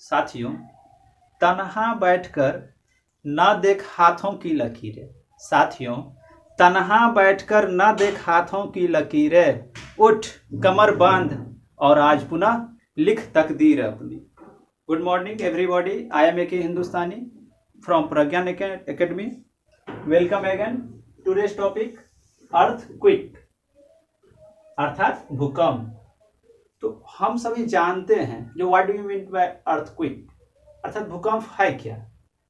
साथियों, तन्हा बैठकर न देख हाथों की लकीरें। साथियों, तन्हा बैठकर न देख हाथों की लकीरें, उठ कमर बांध और आज पुनः लिख तकदीर अपनी। Good morning everybody, I am AK Hindustani from Pragyan academy. Welcome again. Today's topic earthquake अर्थात भूकंप। तो हम सभी जानते हैं जो what do you mean by earthquake अर्थात भूकंप है क्या।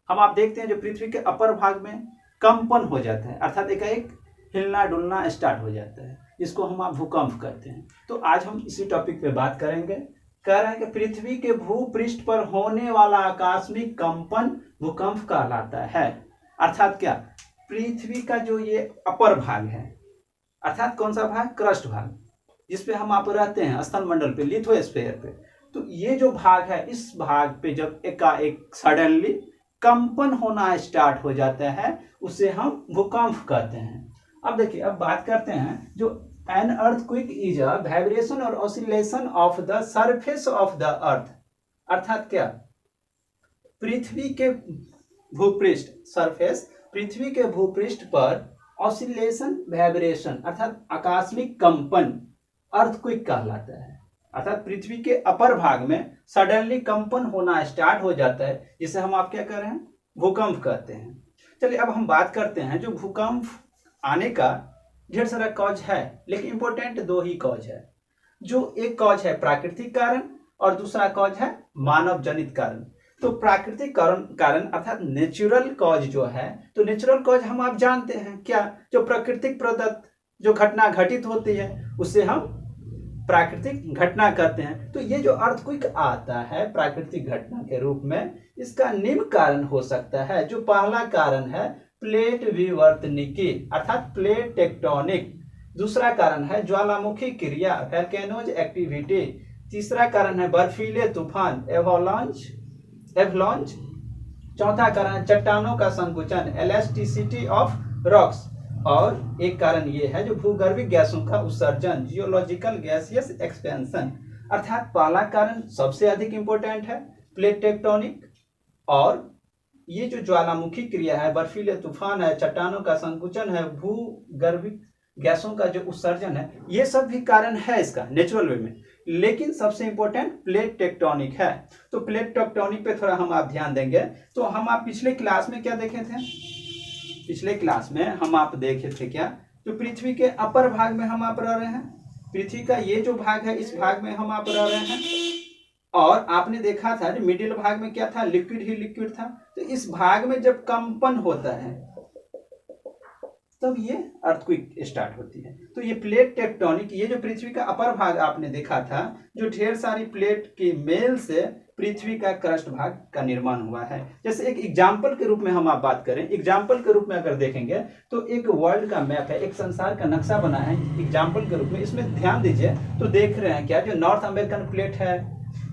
हम आप देखते हैं जो पृथ्वी के अपर भाग में कंपन हो जाता है अर्थात एकाएक हिलना डुलना स्टार्ट हो जाता है, इसको हम आप भूकंप कहते हैं। तो आज हम इसी टॉपिक पे बात करेंगे। कह रहे हैं कि पृथ्वी के भूपृष्ठ पर होने वाला आकस्मिक कंपन भूकंप कहलाता है। अर्थात क्या, पृथ्वी का जो ये अपर भाग है अर्थात कौन सा भाग, क्रस्ट भाग, जिसपे हम आप रहते हैं स्थल मंडल पे, लिथोस्फीयर पे, तो ये जो भाग है इस भाग पे जब एकाएक सडनली कंपन होना स्टार्ट हो जाता है उसे हम भूकंप कहते हैं। अब देखिए, अब बात करते हैं जो an earthquake is a vibration और oscillation of the surface of the earth. अर्थात क्या, पृथ्वी के भूपृष्ठ सरफेस, पृथ्वी के भूपृष्ठ पर ऑसिलेशन वाइब्रेशन अर्थात आकस्मिक कंपन अर्थक्वेक कहलाता है। अर्थात पृथ्वी के अपर भाग में सडनली कंपन होना स्टार्ट हो जाता है, जिसे हम आप क्या कर रहे हैं, भूकंप कहते हैं। चलिए अब हम बात करते हैं जो भूकंप आने का ढेर सारा कॉज है, लेकिन इंपॉर्टेंट दो ही कॉज है। जो एक कॉज है प्राकृतिक कारण और दूसरा कॉज है मानव जनित कारण। तो प्राकृतिक कारण अर्थात नेचुरल कॉज जो है, तो नेचुरल कॉज हम आप जानते हैं क्या, जो प्राकृतिक प्रदत्त जो घटना घटित होती है उसे हम प्राकृतिक घटना कहते हैं। तो ये जो अर्थक्वेक आता है प्राकृतिक घटना के रूप में, इसका निम्न कारण हो सकता है। जो पहला कारण है प्लेट विवर्तनिकी अर्थात प्लेट टेक्टोनिक, दूसरा कारण है ज्वालामुखी क्रिया वोल्केनोज एक्टिविटी, तीसरा कारण है बर्फीले तूफान एवलांच, चौथा कारण है चट्टानों का संकुचन इलास्टिसिटी ऑफ रॉक्स, और एक कारण ये है जो भूगर्भिक गैसों का उत्सर्जन जियोलॉजिकल गैसियस एक्सपेंशन। अर्थात पहला कारण सबसे अधिक इंपॉर्टेंट है प्लेट टेक्टोनिक, और ये जो ज्वालामुखी क्रिया है, बर्फीले तूफान है, चट्टानों का संकुचन है, भूगर्भिक गैसों का जो उत्सर्जन है, ये सब भी कारण है इसका नेचुरल वे में, लेकिन सबसे इंपॉर्टेंट प्लेट टेक्टोनिक है। तो प्लेट टेक्टोनिक पे थोड़ा हम आप ध्यान देंगे। तो हम आप पिछले क्लास में क्या देखे थे, पिछले क्लास में हम आप देखे थे क्या, जो पृथ्वी के अपर भाग में हम आप रह रहे हैं, पृथ्वी का ये जो भाग है इस भाग में हम आप रह रहे हैं, और आपने देखा था जो मिडिल भाग में क्या था, लिक्विड ही लिक्विड था। तो इस भाग में जब कंपन होता है तब ये अर्थक्वेक स्टार्ट होती है। तो ये प्लेट टेक्टोनिक, ये जो पृथ्वी का अपर भाग आपने देखा था, जो ढेर सारी प्लेट के मेल से पृथ्वी का क्रस्ट भाग का निर्माण हुआ है। जैसे एक एग्जाम्पल के रूप में हम आप बात करें, एग्जाम्पल के रूप में अगर देखेंगे तो एक वर्ल्ड का मैप है, एक संसार का नक्शा बना है एग्जाम्पल के रूप में। इसमें ध्यान दीजिए तो देख रहे हैं क्या, जो नॉर्थ अमेरिकन प्लेट है,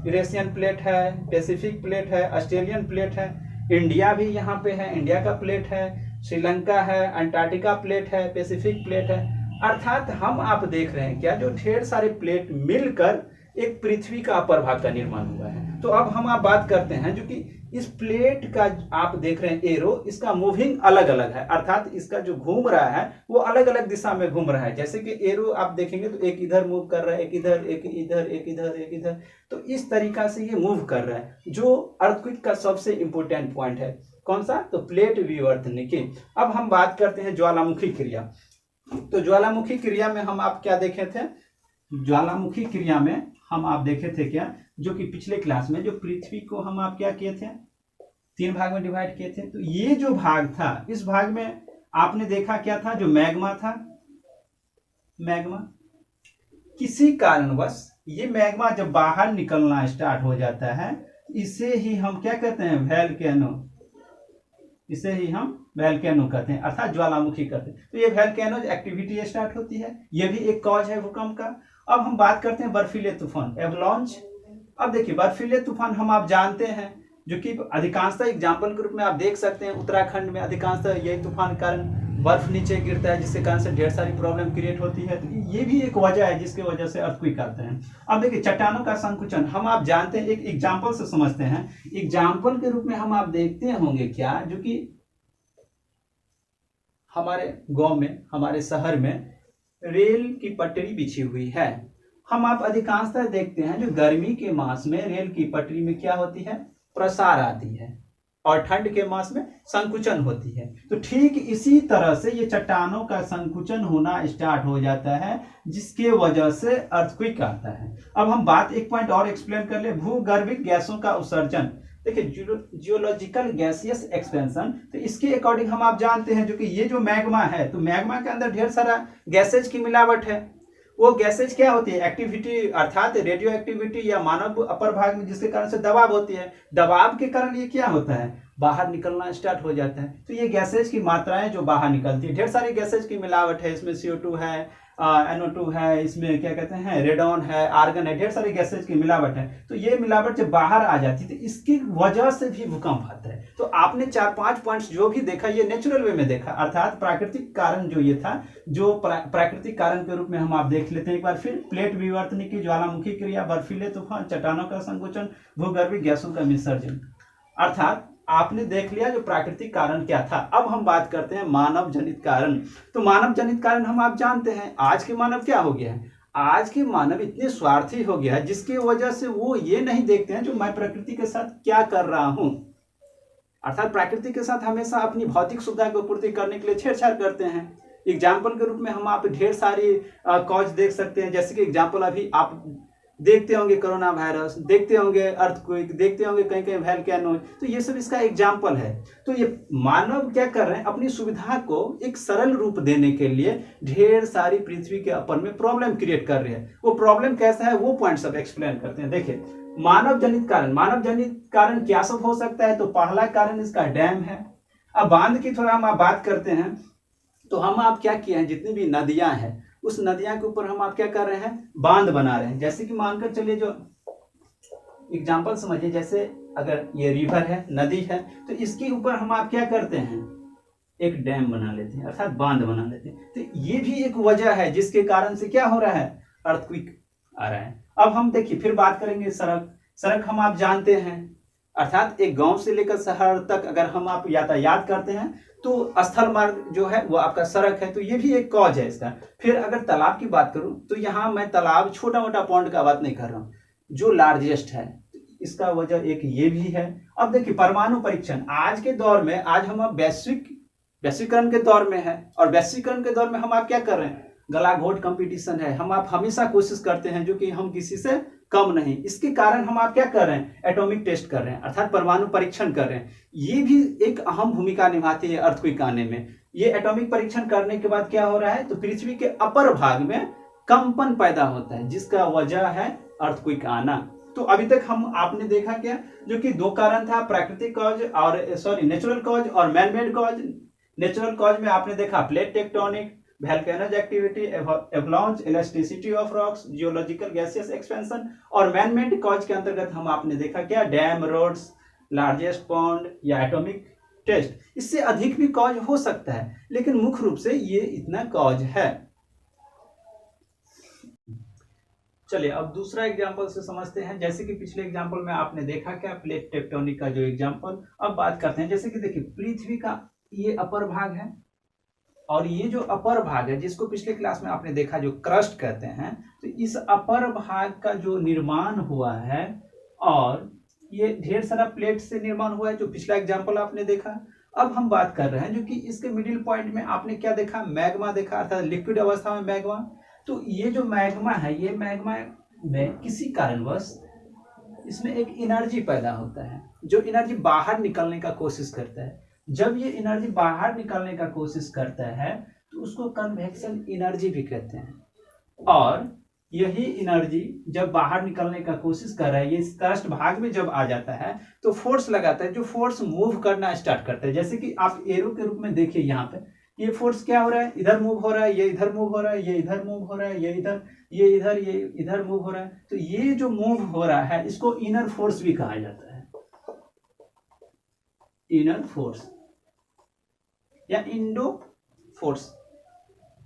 यूरेशियन प्लेट है, पैसिफिक प्लेट है, ऑस्ट्रेलियन प्लेट है, इंडिया भी यहाँ पे है, इंडिया का प्लेट है, श्रीलंका है, अंटार्कटिका प्लेट है, पैसिफिक प्लेट है। अर्थात हम आप देख रहे हैं क्या, जो ढेर सारे प्लेट मिलकर एक पृथ्वी का अपर भाग का निर्माण हुआ है। तो अब हम आप बात करते हैं जो कि इस प्लेट का आप देख रहे हैं एरो, इसका मूविंग अलग अलग है, अर्थात इसका जो घूम रहा है वो अलग अलग दिशा में घूम रहा है। जैसे कि एरो आप देखेंगे तो एक इधर मूव कर रहा है, एक इधर, एक इधर, एक इधर, एक इधर, तो इस तरीका से ये मूव कर रहा है, जो अर्थक्वेक का सबसे इंपॉर्टेंट पॉइंट है। कौन सा, तो प्लेट विवर्तनिकी। अब हम बात करते हैं ज्वालामुखी क्रिया। तो ज्वालामुखी क्रिया में हम आप क्या देखे थे, ज्वालामुखी क्रिया में हम आप देखे थे क्या, जो कि पिछले क्लास में जो पृथ्वी को हम आप क्या किए थे, 3 भाग में डिवाइड किए थे। तो ये जो भाग था, इस भाग में आपने देखा क्या था, जो मैग्मा था, मैग्मा किसी कारणवश ये मैग्मा जब बाहर निकलना स्टार्ट हो जाता है, इसे ही हम क्या कहते हैं, वोल्केनो, इसे ही हम वोल्केनो कहते हैं अर्थात ज्वालामुखी कहते हैं। तो ये वोल्केनोज एक्टिविटी स्टार्ट होती है, ये भी एक कॉज है भूकंप का। अब हम बात करते हैं बर्फीले तूफान एवलांच। अब देखिए बर्फीले तूफान हम आप जानते हैं, जो कि अधिकांशतः एग्जाम्पल के रूप में आप देख सकते हैं उत्तराखंड में अधिकांशतः यही तूफान कारण बर्फ नीचे गिरता है जिसके कारण से ढेर सारी प्रॉब्लम क्रिएट होती है। तो ये भी एक वजह है जिसके वजह से अर्थक्वेक आते हैं। अब देखिए चट्टानों का संकुचन हम आप जानते हैं, एक एग्जाम्पल से समझते हैं। एग्जाम्पल के रूप में हम आप देखते होंगे क्या, जो कि हमारे गांव में, हमारे शहर में रेल की पटरी बिछी हुई है। हम आप अधिकांशतः देखते हैं जो गर्मी के मास में रेल की पटरी में क्या होती है, प्रसार आती है, और ठंड के मास में संकुचन होती है। तो ठीक इसी तरह से ये चट्टानों का संकुचन होना स्टार्ट हो जाता है, जिसके वजह से अर्थक्वेक आता है। अब हम बात एक पॉइंट और एक्सप्लेन कर ले, भूगर्भिक गैसों का उत्सर्जन। देखिए जियोलॉजिकल गैसियस एक्सपेंशन, तो इसके अकॉर्डिंग हम आप जानते हैं जो कि ये जो मैग्मा है, तो मैग्मा के अंदर ढेर सारा गैसेज की मिलावट है। वो गैसेज क्या होती है, एक्टिविटी अर्थात रेडियो एक्टिविटी या मानव अपर भाग में, जिसके कारण से दबाव होती है। दबाव के कारण ये क्या होता है, बाहर निकलना स्टार्ट हो जाता है। तो ये गैसेज की मात्राएं जो बाहर निकलती है, ढेर सारी गैसेज की मिलावट है। इसमें CO2 है, NO2 है, इसमें क्या कहते हैं रेडॉन है, आर्गन है, ढेर सारी गैसेज की मिलावट है। तो ये मिलावट जब बाहर आ जाती है तो इसकी वजह से भी भूकंप आता है। तो आपने 4-5 पॉइंट्स जो भी देखा ये नेचुरल वे में देखा, अर्थात प्राकृतिक कारण जो ये था, जो प्राकृतिक कारण के रूप में हम आप देख लेते हैं एक बार फिर। प्लेट विवर्तनिकी, ज्वालामुखी क्रिया, बर्फीले तूफान, चट्टानों का संकुचन, भूगर्भिक गैसों का विसर्जन। अर्थात आपने देख लिया जो प्राकृतिक कारण क्या था। अब हम बात करते हैं मानव जनित कारण। तो मानव जनित कारण हम आप जानते हैं, आज के मानव क्या हो गया है, आज के मानव इतने स्वार्थी हो गया है जिसकी वजह से वो ये नहीं देखते हैं जो मैं प्रकृति के साथ क्या कर रहा हूं। अर्थात प्रकृति के साथ हमेशा अपनी भौतिक सुविधा को पूर्ति करने के लिए छेड़छाड़ करते हैं। एग्जाम्पल के रूप में हम आप ढेर सारी कॉज देख सकते हैं, जैसे कि एग्जाम्पल अभी आप देखते होंगे कोरोना वायरस, देखते होंगे अर्थक्वेक, देखते होंगे कहीं कहीं वोल्केनो। तो ये सब इसका एग्जाम्पल है। तो ये मानव क्या कर रहे हैं, अपनी सुविधा को एक सरल रूप देने के लिए ढेर सारी पृथ्वी के अपन में प्रॉब्लम क्रिएट कर रहे हैं। वो प्रॉब्लम कैसा है वो पॉइंट सब एक्सप्लेन करते हैं। देखिए मानव जनित कारण, मानव जनित कारण क्या सब हो सकता है। तो पहला कारण इसका डैम है। अब बांध की थोड़ा हम बात करते हैं, तो हम आप क्या किए हैं, जितनी भी नदियां हैं उस नदियां के ऊपर हम आप क्या कर रहे हैं, बांध बना रहे हैं। जैसे कि मानकर चलिए, जो एग्जांपल समझिए, जैसे अगर ये रिवर है, नदी है, तो इसके ऊपर हम आप क्या करते हैं, एक डैम बना लेते हैं, अर्थात बांध बना लेते हैं। तो ये भी एक वजह है जिसके कारण से क्या हो रहा है, अर्थक्वेक आ रहा है। अब हम देखिए फिर बात करेंगे सड़क हम आप जानते हैं, अर्थात एक गांव से लेकर शहर तक अगर हम आप यातायात करते हैं तो स्थल मार्ग जो है वो आपका सड़क है। तो ये भी एक कॉज है इसका। फिर अगर तालाब की बात करूं तो यहाँ मैं तालाब छोटा मोटा पॉन्ड का बात नहीं कर रहा हूँ, जो लार्जेस्ट है, इसका वजह एक ये भी है। अब देखिए परमाणु परीक्षण, आज के दौर में, आज हम वैश्वीकरण के दौर में है, और वैश्वीकरण के दौर में हम आप क्या कर रहे हैं, गला घोट कंपटीशन है। हम आप हमेशा कोशिश करते हैं जो कि हम किसी से कम नहीं। इसके कारण हम आप क्या कर रहे हैं, एटॉमिक टेस्ट कर रहे हैं, अर्थात परमाणु परीक्षण कर रहे हैं। ये भी एक अहम भूमिका निभाती है अर्थक्वेक आने में। ये एटॉमिक परीक्षण करने के बाद क्या हो रहा है, तो पृथ्वी के अपर भाग में कंपन पैदा होता है, जिसका वजह है अर्थक्वेक आना। तो अभी तक हम आपने देखा क्या, जो कि दो कारण था, प्राकृतिक कॉज और नेचुरल कॉज और man made cause. Natural cause में आपने देखा plate tectonic, volcanic activity, avalanche, elasticity of rocks, geological gaseous expansion, और मैन मेड कॉज के अंतर्गत हम आपने देखा क्या, डैम, रोड्स, लार्जेस्ट पॉन्ड या एटॉमिक टेस्ट। इससे अधिक भी कॉज हो सकता है, लेकिन मुख्य रूप से ये इतना कॉज है। चलिए अब दूसरा एग्जांपल से समझते हैं। जैसे कि पिछले एग्जांपल में आपने देखा क्या, प्लेट टेक्टोनिक का जो एग्जांपल। अब बात करते हैं, जैसे कि देखिए पृथ्वी का ये अपर भाग है, और ये जो अपर भाग है जिसको पिछले क्लास में आपने देखा जो क्रस्ट कहते हैं, तो इस अपर भाग का जो निर्माण हुआ है, और ये ढेर सारा प्लेट से निर्माण हुआ है, जो पिछला एग्जांपल आपने देखा। अब हम बात कर रहे हैं जो कि इसके मिडिल पॉइंट में आपने क्या देखा, मैग्मा देखा, अर्थात लिक्विड अवस्था में मैग्मा। तो ये जो मैग्मा है, ये मैग्मा में किसी कारणवश इसमें एक एनर्जी पैदा होता है, जो एनर्जी बाहर निकलने का कोशिश करता है। जब ये एनर्जी बाहर निकालने का कोशिश करता है तो उसको कन्वेक्शन एनर्जी भी कहते हैं। और यही एनर्जी जब बाहर निकलने का कोशिश कर रहा है, ये क्रस्ट भाग में जब आ जाता है तो फोर्स लगाता है, जो फोर्स मूव करना स्टार्ट करता है। जैसे कि आप एरो के रूप में देखिए, यहाँ पे ये फोर्स क्या हो रहा है, इधर मूव हो रहा है, ये इधर मूव हो रहा है, ये इधर मूव हो रहा है, ये इधर, ये इधर मूव हो रहा है। तो ये जो मूव हो रहा है इसको इनर फोर्स भी कहा जाता है, इनर फोर्स या इंडो फोर्स,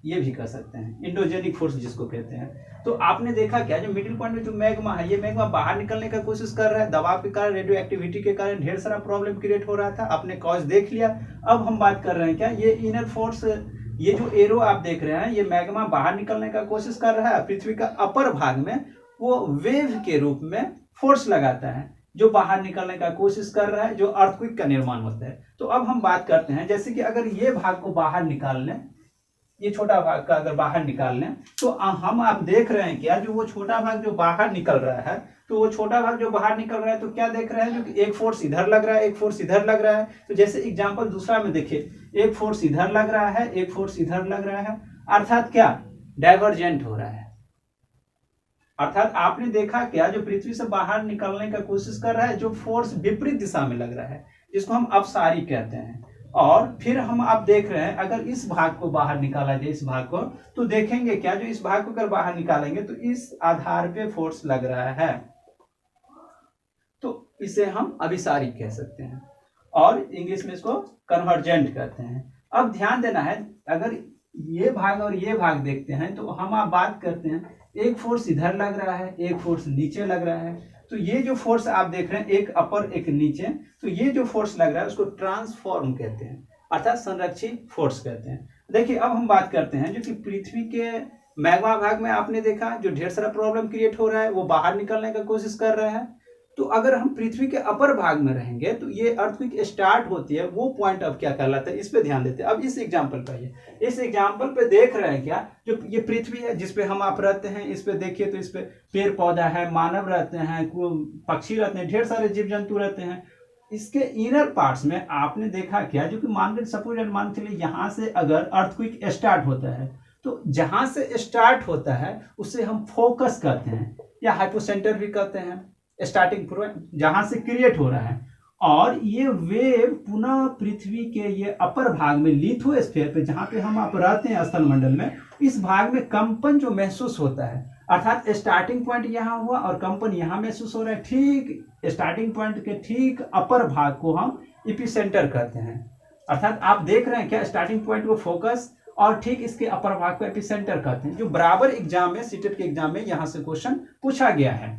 ये भी कह सकते हैं, इंडोजेनिक फोर्स जिसको कहते हैं। तो आपने देखा क्या, जो मिडिल पॉइंट में जो मैग्मा है, ये मैग्मा बाहर निकलने का कोशिश कर रहा है, दबाव के कारण, रेडियो एक्टिविटी के कारण ढेर सारा प्रॉब्लम क्रिएट हो रहा था, आपने कॉज देख लिया। अब हम बात कर रहे हैं क्या, ये इनर फोर्स, ये जो एरो आप देख रहे हैं, ये मैग्मा बाहर निकलने का कोशिश कर रहा है, पृथ्वी का अपर भाग में वो वेव के रूप में फोर्स लगाता है जो बाहर निकलने का कोशिश कर रहा है, जो अर्थक्वेक का निर्माण होता है। तो अब हम बात करते हैं, जैसे कि अगर ये भाग को बाहर निकाल लें, ये छोटा भाग का अगर बाहर निकाल लें, तो हम आप देख रहे हैं क्या, जो वो छोटा भाग जो बाहर निकल रहा है, तो वो छोटा भाग जो बाहर निकल रहा है, तो क्या देख रहे हैं, जो कि एक फोर्स इधर लग रहा है, एक फोर्स इधर लग रहा है। तो जैसे एग्जांपल दूसरा में देखिए, एक फोर्स इधर लग रहा है, एक फोर्स इधर लग रहा है, अर्थात क्या, डाइवर्जेंट हो रहा है। अर्थात आपने देखा क्या, जो पृथ्वी से बाहर निकलने का कोशिश कर रहा है, जो फोर्स विपरीत दिशा में लग रहा है, जिसको हम अपसारी कहते हैं। और फिर हम आप देख रहे हैं, अगर इस भाग को बाहर निकाला जाए, इस भाग को, तो देखेंगे क्या, जो इस भाग को अगर बाहर निकालेंगे तो इस आधार पे फोर्स लग रहा है, तो इसे हम अभिसारी कह सकते हैं, और इंग्लिश में इसको कन्वर्जेंट कहते हैं। अब ध्यान देना है, अगर ये भाग और ये भाग देखते हैं, तो हम आप बात करते हैं, एक फोर्स इधर लग रहा है, एक फोर्स नीचे लग रहा है। तो ये जो फोर्स आप देख रहे हैं, एक अपर एक नीचे, तो ये जो फोर्स लग रहा है उसको ट्रांसफॉर्म कहते हैं, अर्थात संरक्षित फोर्स कहते हैं। देखिए अब हम बात करते हैं, जो कि पृथ्वी के मैग्मा भाग में आपने देखा जो ढेर सारा प्रॉब्लम क्रिएट हो रहा है, वो बाहर निकलने का कोशिश कर रहा है। तो अगर हम पृथ्वी के अपर भाग में रहेंगे, तो ये अर्थक्वेक स्टार्ट होती है, वो पॉइंट अब क्या कहलाता है, इस पे ध्यान देते हैं। अब इस एग्जांपल पे आइए, इस एग्जांपल पे देख रहे हैं क्या, जो ये पृथ्वी है जिसपे हम आप रहते हैं, इस पे देखिए तो इस पे पेड़ पौधा है, मानव रहते हैं, पक्षी रहते हैं, ढेर सारे जीव जंतु रहते हैं। इसके इनर पार्ट्स में आपने देखा क्या, जो कि मान सपोज एंड मान के लिए यहाँ से अगर अर्थक्वेक स्टार्ट होता है, तो जहां से स्टार्ट होता है उसे हम फोकस कहते हैं, या हाइपोसेंटर भी कहते हैं, स्टार्टिंग पॉइंट जहां से क्रिएट हो रहा है। और ये वेव पुनः पृथ्वी के ये अपर भाग में, लिथोस्फीयर पे, जहां पे हम आप रहते हैं स्थल मंडल में, इस भाग में कंपन जो महसूस होता है, अर्थात स्टार्टिंग पॉइंट यहाँ हुआ और कंपन यहाँ महसूस हो रहा है, ठीक स्टार्टिंग पॉइंट के ठीक अपर भाग को हम एपिसेंटर कहते हैं। अर्थात आप देख रहे हैं क्या, स्टार्टिंग पॉइंट को फोकस और ठीक इसके अपर भाग को एपिसेंटर कहते हैं, जो बराबर एग्जाम में, सीटेट के एग्जाम में यहाँ से क्वेश्चन पूछा गया है।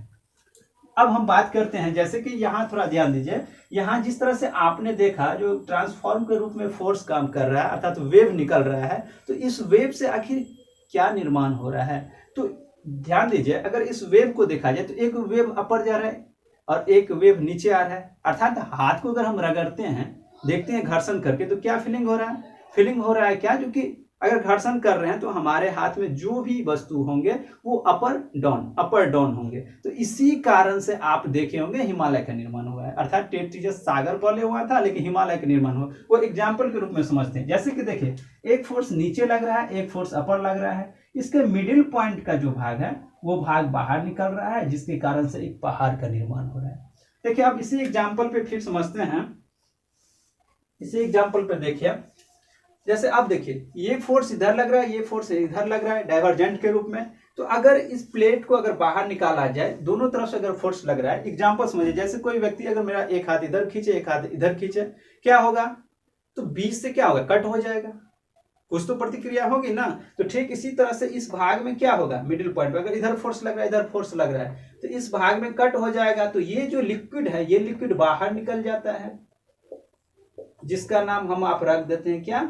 अब हम बात करते हैं, जैसे कि यहाँ थोड़ा ध्यान दीजिए, यहाँ जिस तरह से आपने देखा जो ट्रांसफॉर्म के रूप में फोर्स काम कर रहा है, अर्थात वेव निकल रहा है, तो इस वेव से आखिर क्या निर्माण हो रहा है। तो ध्यान दीजिए, अगर इस वेव को देखा जाए तो एक वेव अपर जा रहा है और एक वेव नीचे आ रहा है। अर्थात हाथ को अगर हम रगड़ते हैं, देखते हैं घर्षण करके, तो क्या फीलिंग हो रहा है, फीलिंग हो रहा है क्या, जो कि अगर घर्षण कर रहे हैं तो हमारे हाथ में जो भी वस्तु होंगे वो अपर डाउन होंगे। तो इसी कारण से आप देखे होंगे हिमालय का निर्माण हुआ है, अर्थात टेट्रिजस सागर पहले हुआ था लेकिन हिमालय का निर्माण हुआ, वो एग्जाम्पल के रूप में समझते हैं। जैसे कि देखिए, एक फोर्स नीचे लग रहा है, एक फोर्स अपर लग रहा है, इसके मिडिल पॉइंट का जो भाग है वो भाग बाहर निकल रहा है, जिसके कारण से एक पहाड़ का निर्माण हो रहा है। देखिए अब इसी एग्जाम्पल पे फिर समझते हैं, इसी एग्जाम्पल पे देखिए, जैसे आप देखिए, ये फोर्स इधर लग रहा है, ये फोर्स इधर लग रहा है डाइवर्जेंट के रूप में। तो अगर इस प्लेट को अगर बाहर निकाला जाए, दोनों तरफ से अगर फोर्स लग रहा है, एग्जांपल समझिए, जैसे कोई व्यक्ति अगर मेरा एक हाथ इधर खींचे, एक हाथ इधर खींचे, क्या होगा, तो बीच से क्या होगा, कट हो जाएगा, कुछ तो प्रतिक्रिया होगी ना। तो ठीक इसी तरह से इस भाग में क्या होगा, मिडिल पॉइंट पर अगर इधर फोर्स लग रहा है, इधर फोर्स लग रहा है, तो इस भाग में कट हो जाएगा। तो ये जो लिक्विड है, ये लिक्विड बाहर निकल जाता है, जिसका नाम हम आप रख देते हैं क्या,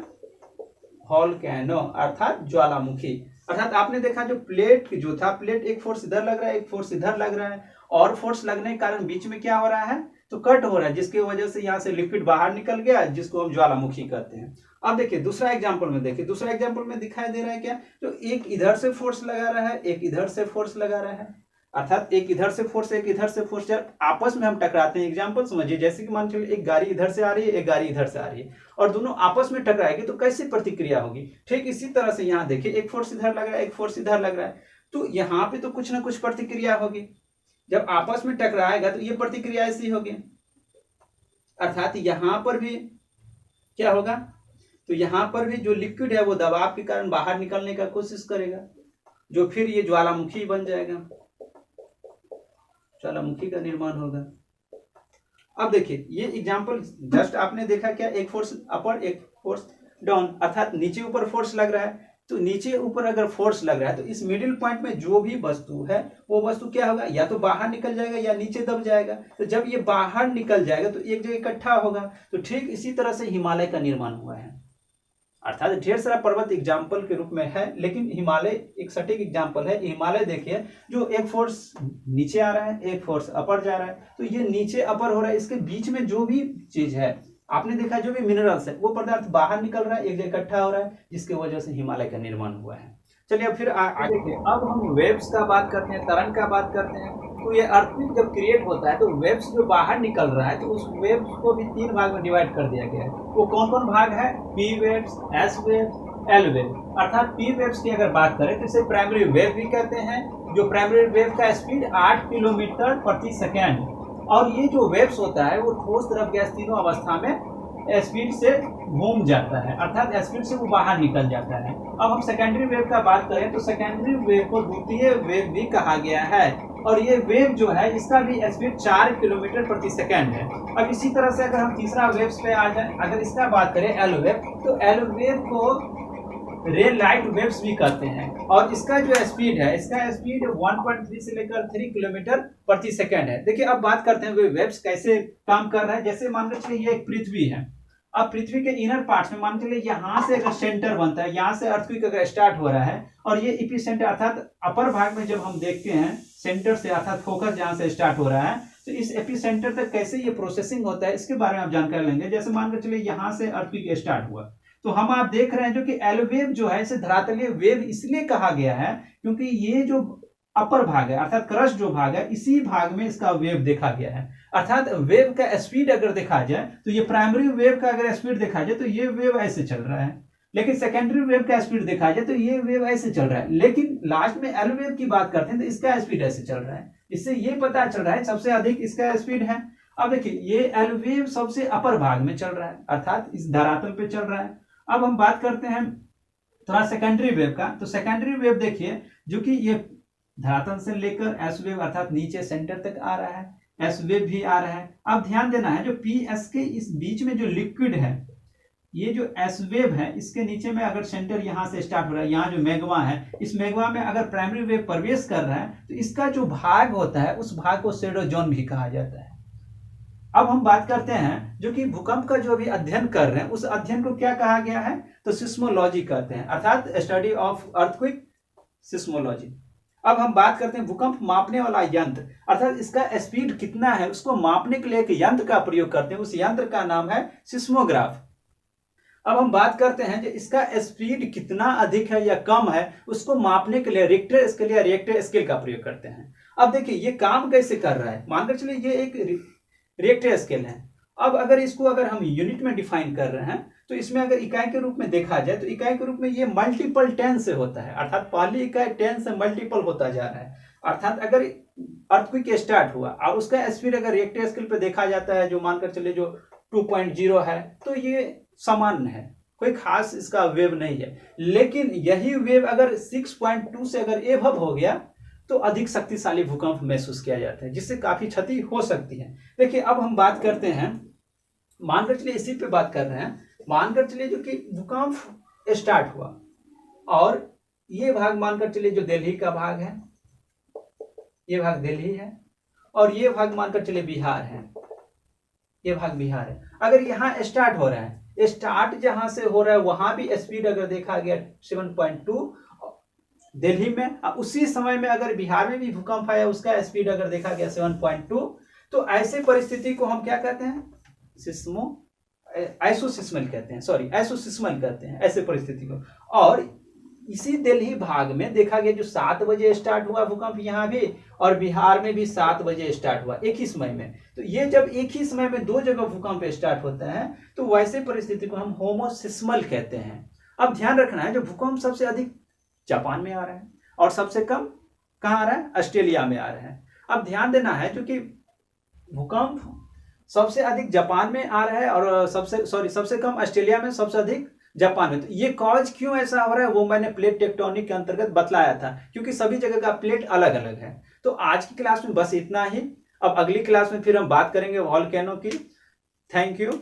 वोल्केनो, अर्थात ज्वालामुखी। अर्थात आपने देखा जो प्लेट जो था, प्लेट एक फोर्स इधर लग रहा है, एक फोर्स इधर लग रहा है, और फोर्स लगने के कारण बीच में क्या हो रहा है, तो कट हो रहा है, जिसकी वजह से यहाँ से लिक्विड बाहर निकल गया, जिसको हम ज्वालामुखी कहते हैं। अब देखिए दूसरा एग्जांपल में, देखिए दूसरा एग्जांपल में दिखाई दे रहा है क्या, तो एक इधर से फोर्स लगा रहा है, एक इधर से फोर्स लगा रहा है, अर्थात एक इधर से फोर्स, एक इधर से फोर्स, जब आपस में हम टकराते हैं। एग्जांपल समझिए, जैसे कि मान चलिए एक गाड़ी इधर से आ रही है, एक गाड़ी इधर से आ रही है, और दोनों आपस में टकराएगी, तो कैसी प्रतिक्रिया होगी। ठीक इसी तरह से यहाँ देखिए, एक फोर्स इधर लग रहा है, एक फोर्स इधर लग रहा है, तो यहाँ पे तो कुछ ना कुछ प्रतिक्रिया होगी। जब आपस में टकराएगा तो ये प्रतिक्रिया ऐसी होगी, अर्थात यहाँ पर भी क्या होगा, तो यहाँ पर भी जो लिक्विड है वो दबाव के कारण बाहर निकलने का कोशिश करेगा, जो फिर ये ज्वालामुखी बन जाएगा, ज्वालामुखी का निर्माण होगा। अब देखिए ये एग्जांपल जस्ट आपने देखा क्या, एक फोर्स अपर, एक फोर्स डाउन, अर्थात नीचे ऊपर फोर्स लग रहा है। तो नीचे ऊपर अगर फोर्स लग रहा है तो इस मिडिल पॉइंट में जो भी वस्तु है वो वस्तु क्या होगा, या तो बाहर निकल जाएगा या नीचे दब जाएगा। तो जब ये बाहर निकल जाएगा तो एक जगह इकट्ठा होगा। तो ठीक इसी तरह से हिमालय का निर्माण हुआ है। अर्थात ढेर सारा पर्वत एग्जाम्पल के रूप में है, लेकिन हिमालय एक सटीक एग्जाम्पल है। हिमालय देखिए, जो एक फोर्स नीचे आ रहा है, एक फोर्स अपर जा रहा है, तो ये नीचे अपर हो रहा है, इसके बीच में जो भी चीज है, आपने देखा जो भी मिनरल्स है वो पदार्थ बाहर निकल रहा है, एक जगह इकट्ठा हो रहा है, जिसकी वजह से हिमालय का निर्माण हुआ है। चलिए अब फिर आगे के अब हम वेव्स का बात करते हैं, तरंग का बात करते हैं। तो ये अर्थक्वेक जब क्रिएट होता है तो वेव्स जो बाहर निकल रहा है तो उस वेव्स को भी 3 भाग में डिवाइड कर दिया गया है। वो कौन कौन भाग है? P waves, S waves, L wave. अर्थात पी वेव्स की अगर बात करें तो इसे प्राइमरी वेव भी कहते हैं, जो प्राइमरी वेव का स्पीड 8 किलोमीटर प्रति सेकेंड। और ये जो वेव्स होता है वो ठोस, द्रव, गैस तीनों अवस्था में स्पीड से घूम जाता है, अर्थात स्पीड से वो बाहर निकल जाता है। अब हम सेकेंडरी वेव का बात करें तो सेकेंडरी वेव को द्वितीय वेव भी कहा गया है, और ये वेव जो है इसका भी स्पीड 4 किलोमीटर प्रति सेकेंड है। अब इसी तरह से अगर हम तीसरा वेव्स पे आ जाए, अगर इसका बात करें एल वेव, तो एल वेव को रेल लाइट वेव्स भी कहते हैं, और इसका जो स्पीड है, इसका स्पीड 1.3 से लेकर 3 किलोमीटर प्रति सेकेंड है। देखिए अब बात करते हैं वे वेव्स कैसे काम कर रहा है। जैसे मान लो चलिए ये एक पृथ्वी है। अब पृथ्वी के इनर पार्ट्स में मान चलिए यहाँ से अगर सेंटर बनता है, यहाँ से अर्थक्वेक अगर स्टार्ट हो रहा है, और ये एपिसेंटर अर्थात अपर भाग में जब हम देखते हैं सेंटर से, अर्थात फोकस जहाँ से स्टार्ट हो रहा है, तो इस एपिसेंटर तक कैसे ये प्रोसेसिंग होता है इसके बारे में आप जानकारी लेंगे। जैसे मान के चलिए यहाँ से अर्थक्वेक स्टार्ट हुआ, तो हम आप देख रहे हैं जो कि एल वेव जो है इसे धरातलीय वेव इसलिए कहा गया है क्योंकि ये जो अपर भाग है, अर्थात क्रस्ट जो भाग है, इसी भाग में इसका वेव देखा गया है। अर्थात वेव का स्पीड अगर देखा जाए तो ये प्राइमरी वेव का अगर स्पीड देखा जाए तो ये वेव ऐसे चल रहा है, लेकिन सेकेंडरी वेव का स्पीड देखा जाए तो ये वेव ऐसे चल रहा है, लेकिन लास्ट में एल वेव की बात करते हैं तो इसका स्पीड ऐसे चल रहा है। इससे ये पता चल रहा है सबसे अधिक इसका स्पीड है। अब देखिए ये एल वेव सबसे अपर भाग में चल रहा है, अर्थात इस धरातल पे चल रहा है। अब हम बात करते हैं थोड़ा सेकेंडरी वेव का। तो सेकेंडरी वेव देखिए जो कि ये धरातल से लेकर एस वेव अर्थात नीचे सेंटर तक आ रहा है, एस वेव भी आ रहा है। अब ध्यान देना है जो पी एस के इस बीच में जो लिक्विड है, ये जो एस वेव है, इसके नीचे में अगर सेंटर यहाँ से स्टार्ट हो रहा है, यहाँ जो मैग्मा है, इस मैग्मा में अगर प्राइमरी वेव प्रवेश कर रहा है तो इसका जो भाग होता है उस भाग को शैडो जोन भी कहा जाता है। अब हम बात करते हैं जो कि भूकंप का जो अभी अध्ययन कर रहे हैं उस अध्ययन को क्या कहा गया है, तो सिस्मोलॉजी कहते हैं, अर्थात स्टडी ऑफ अर्थक्वेक सिस्मोलॉजी। अब हम बात करते हैं भूकंप मापने वाला यंत्र, अर्थात इसका स्पीड कितना है उसको मापने के लिए एक यंत्र का प्रयोग करते हैं, उस यंत्र का नाम है सिस्मोग्राफ। अब हम बात करते हैं कि इसका स्पीड कितना अधिक है या कम है उसको मापने के लिए रिक्टर स्केल या रिएक्टर स्केल का प्रयोग करते हैं। अब देखिए ये काम कैसे कर रहा है, मानकर चलिए ये एक रिएक्टर स्केल है। अब अगर इसको अगर हम यूनिट में डिफाइन कर रहे हैं तो इसमें अगर इकाई के रूप में देखा जाए तो इकाई के रूप में ये मल्टीपल 10 से होता है, अर्थात पहली इकाई 10 से मल्टीपल होता जा रहा है। अर्थात अगर अर्थक्वेक स्टार्ट हुआ और उसका स्पीड अगर रिएक्टर स्केल पे देखा जाता है जो मानकर चलिए जो 2.0 है, तो ये सामान्य है, कोई खास इसका वेव नहीं है। लेकिन यही वेव अगर 6.2 से अगर एबव हो गया तो अधिक शक्तिशाली भूकंप महसूस किया जाता है, जिससे काफी क्षति हो सकती है। देखिए अब हम बात करते हैं, मानकर चलिए इसी पे बात कर रहे हैं, मानकर चलिए जो कि भूकंप स्टार्ट हुआ और ये भाग मानकर चलिए जो दिल्ली का भाग है, ये भाग दिल्ली है, और ये भाग मानकर चलिए बिहार है, ये भाग बिहार है। अगर यहाँ स्टार्ट हो रहा है, स्टार्ट जहां से हो रहा है वहां भी स्पीड अगर देखा गया 7.2 दिल्ली में, उसी समय में अगर बिहार में भी भूकंप आया उसका स्पीड अगर देखा गया 7.2, तो ऐसे परिस्थिति को हम क्या कहते हैं, आइसोसिस्मल कहते हैं, सॉरी आइसोसिस्मल कहते हैं ऐसे परिस्थिति को। और इसी दिल्ली भाग में देखा गया जो 7 बजे स्टार्ट हुआ भूकंप यहाँ भी, और बिहार में भी 7 बजे स्टार्ट हुआ एक ही समय में। तो ये जब एक ही समय में 2 जगह भूकंप स्टार्ट होता है तो वैसे परिस्थिति को हम होमोसिस्मल कहते हैं। अब ध्यान रखना है जो भूकंप सबसे अधिक जापान में आ रहा है और सबसे कम कहाँ आ रहा है, ऑस्ट्रेलिया में आ रहा है। अब ध्यान देना है क्योंकि भूकंप सबसे अधिक जापान में आ रहा है और सबसे कम ऑस्ट्रेलिया में, सबसे अधिक जापान में। तो ये कॉज क्यों ऐसा हो रहा है वो मैंने प्लेट टेक्टोनिक के अंतर्गत बतलाया था, क्योंकि सभी जगह का प्लेट अलग अलग है। तो आज की क्लास में बस इतना ही। अब अगली क्लास में फिर हम बात करेंगे वॉल्केनो की। Thank you.